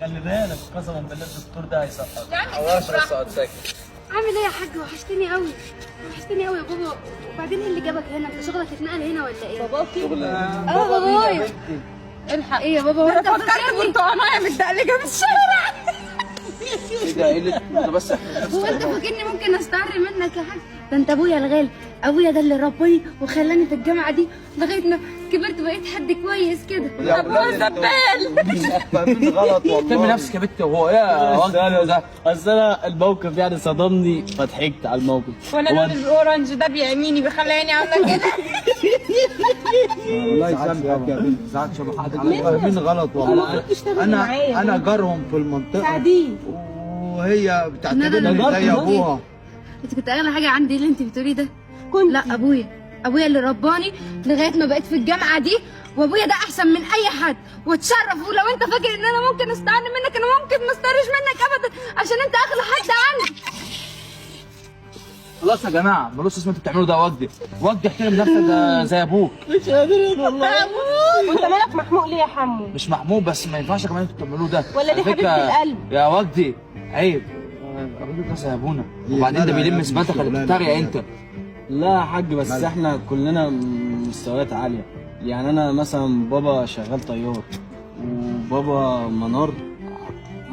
خلي بالك قسما بالله الدكتور ده هيسقط. يا عم خلاص بس اقعد ساكت. عامل ايه يا حاج؟ وحشتني قوي، وحشتني قوي يا بابا. وبعدين ايه اللي جابك هنا؟ انت شغلك اتنقل هنا ولا ايه؟ باباكي بابايا الحق ايه يا بابا؟ وانت فكرت برتقانية متدقلجة في الشارع. ايه ده؟ ايه اللي بس هو انت فاكرني ممكن استعر منك يا حاج؟ ده انت ابويا الغالي، ابويا ده اللي رباني وخلاني في الجامعه دي لغايه ما كبرت بقيت حد كويس كده. ابويا فاهمين غلط والله. تم نفسك يا بنت. هو ايه وجه ده؟ اصل انا الموقف يعني صدمني فضحكت على الموقف. وانا لون الاورنج ده بيعميني بيخليني عامله كده. الله يسامحك يا بنت، ساعات شبحات على فاهمين غلط والله. انا جارهم في المنطقه سعديه وهي بتعتبرني ده زي ابوها. انت كنت اغلى حاجه عندي اللي انت بتقوليه ده. كنت لا ابويا اللي رباني لغايه ما بقيت في الجامعه دي، وابويا ده احسن من اي حد واتشرف. ولو انت فاكر ان انا ممكن استعان منك، انا ممكن ما استعرش منك ابدا عشان انت اغلى حد عندي. خلاص يا جماعه ملوش اسم انتوا بتعملوا ده. وجدي احترم نفسك ده زي ابوك. مش قادر والله. وانت مالك محموق ليه يا حمو؟ مش محمود بس ما ينفعش كمان انتوا بتعملوه ده. ولا دي على فكرة حبيبة القلب. يا وجدي عيب. الراجل ده زي ابونا، وبعدين ده بيلم اثباتك اللي بتتريق انت. لا يا حاج بس احنا كلنا مستويات عاليه. يعني انا مثلا بابا شغال طيار، وبابا منار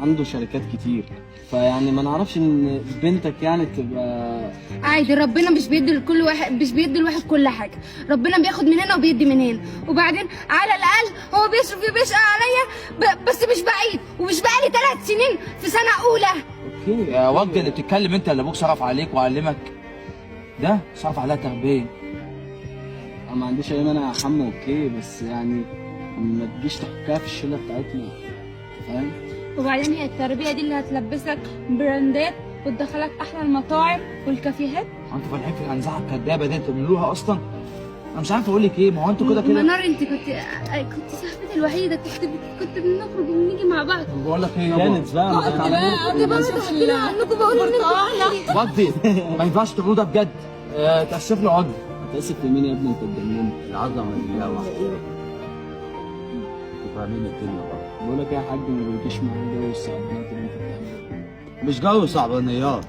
عنده شركات كتير، فيعني ما نعرفش ان بنتك يعني تبقى عادي، ربنا مش بيدي لكل واحد، مش بيدي الواحد كل حاجه. ربنا بياخد من هنا وبيدي من هنا. وبعدين على الاقل هو بيصرف وبيشقى عليا بس مش بعيد، ومش بقالي 3 سنين في سنه اولى. اوكي. يا وجدي اللي بتتكلم انت اللي ابوك صرف عليك وعلمك، ده صرف عليها تربيه. انا ما عنديش اي مانع يا حمو، اوكي، بس يعني ما تجيش تحكيها في الشله بتاعتنا، فاهم؟ وبعدين هي التربيه دي اللي هتلبسك براندات وتدخلك احلى المطاعم والكافيهات. هو انتوا فالحين في الانزعه الكدابه دي انتوا بتعملوها اصلا؟ انا مش عارف اقول لك ايه. ما هو انتوا كده منار انت كنت صاحبتي الوحيده، كنت بنخرج وبنيجي مع بعض. بقول لك ايه كانت بقى انا بقى بحكي لها عنكم، بقول ان وجدي ما ينفعش تعملوا ده بجد. تاسف له وجدي. هتأسف لمين يا ابني؟ انت اتجننت. العظمه لله وحده. فاهمين الدنيا بقى. بقول لك ايه يا حاج، ما بيجيش معايا جو الصعبانيات اللي انت بتعملها. مش جو صعبانيات.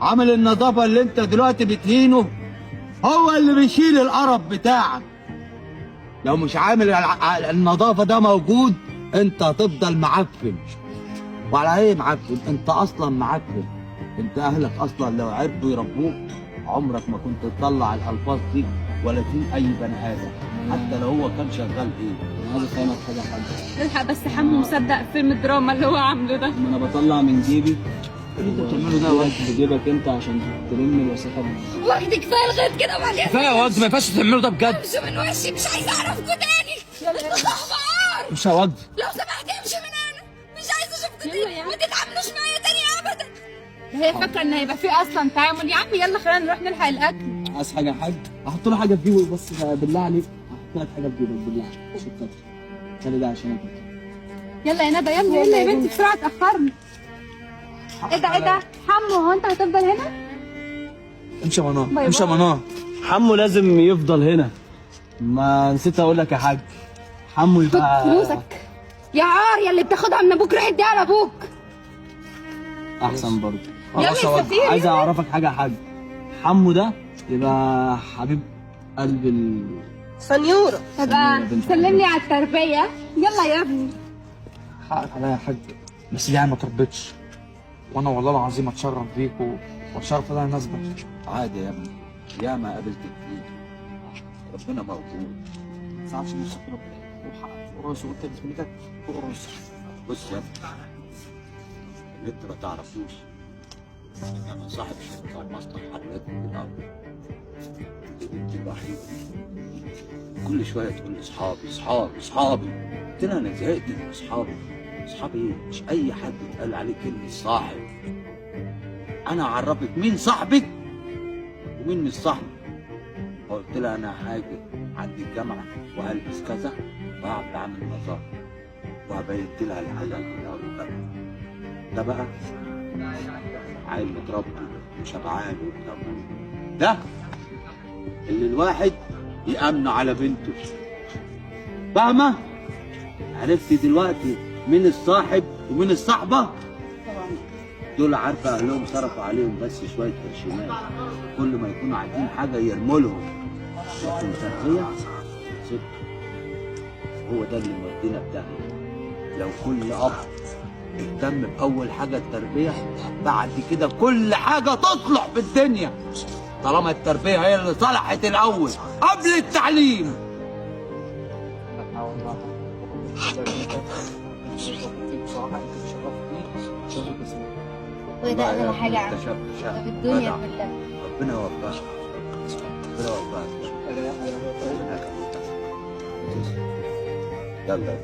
عامل النظافه اللي انت دلوقتي بتهينه هو اللي بيشيل القرف بتاعك. لو مش عامل النظافه ده موجود انت هتفضل معفن. وعلى ايه معفن؟ انت اصلا معفن. انت اهلك اصلا لو عرفوا يربوك عمرك ما كنت تطلع الالفاظ دي ولا تين اي بني ادم حتى لو هو كان شغال ايه. انا عايز افهمك حاجه يا حاج. الحق بس حمو مصدق فيلم الدراما اللي هو عامله ده. لما انا بطلع من جيبي اللي انتوا بتعملوا ده يا وجدي. في جيبك انت عشان تلم الوساخه دي. واحد كفايه لغايه كده. وبعدين كفايه يا وجدي، ما ينفعش تعملوا ده بجد. امشي من وشي، مش عايزه اعرفكوا تاني. انتوا صحبان. مش يا وجدي. لو سمحت امشي من هنا، مش عايزه اشوفكوا تاني. ما تتعاملوش معايا تاني ابدا. هي فاكره ان هيبقى في اصلا تعامل. يا عم يلا خلينا نروح نلحق الاكل. عايز حاجه يا حاج؟ احط له حاجه في جيبه بس بالله عليك. احط لك حاجه في جيبك بالله عليك عشان خاطري. خلي ده عشان انت. يلا يا ندى يلا يا بنتي بسرعه اتاخرنا. ايه ده حمو، هو انت هتفضل هنا؟ امشي يا منار، امشي يا منار. حمو لازم يفضل هنا. ما نسيت اقول لك يا حاج، حمو يبقى فلوسك يا عار يا اللي بتاخدها من ابوك، روح اديها لابوك. احسن برضه. خلاص يا وجدي. عايز اعرفك حاجه يا حاج، حمو ده يبقى حبيب قلب سنيوره. تبقى سلمني على التربيه. يلا يا ابني. حقك عليا يا حاج، بس دي يعني ما تربتش. وانا والله العظيم اتشرف بيك واتشرف ان انا ناسبك. عادي يا ابني، ياما قابلت كتير. ربنا موجود. ما تعرفش نفسك ربنا وحقك وراسه وانت بسمتك فوق راسك. بص يا ابني، اللي انت ما تعرفوش انا صاحب شركه مصنع حلويات في الارض. بنتي الوحيده كل شويه تقول لي اصحابي اصحابي اصحابي. قلت لها انا زهقت من اصحابي. اصحابي ايه؟ مش اي حد يتقال عليه كلمه صاحب. انا اعرفك مين صاحبك ومين مش صاحبك. قلت لها انا هاجي عندي الجامعه وهلبس كذا وهعمل اعمل نظافه وهبيت لها الحاجات اللي هقولها. ده بقى عيل متربي وشبعان وبتاع. ده اللي الواحد يأمن على بنته. فاهمة؟ عرفتي دلوقتي مين الصاحب ومين الصحبه دول عارفه اهلهم صرفوا عليهم بس شويه قرشينات، كل ما يكونوا عايزين حاجه يرموا لهم، لكن تربيه ست هو ده اللي مودينا بتاعنا. لو كل اب اهتم باول حاجه التربيه، بعد كده كل حاجه تصلح في الدنيا، طالما التربيه هي اللي صلحت الاول قبل التعليم. وده اغلى حاجه عندي شاب في الدنيا جدع. كلها. ربنا يوفقك، ربنا يوفقك. يلا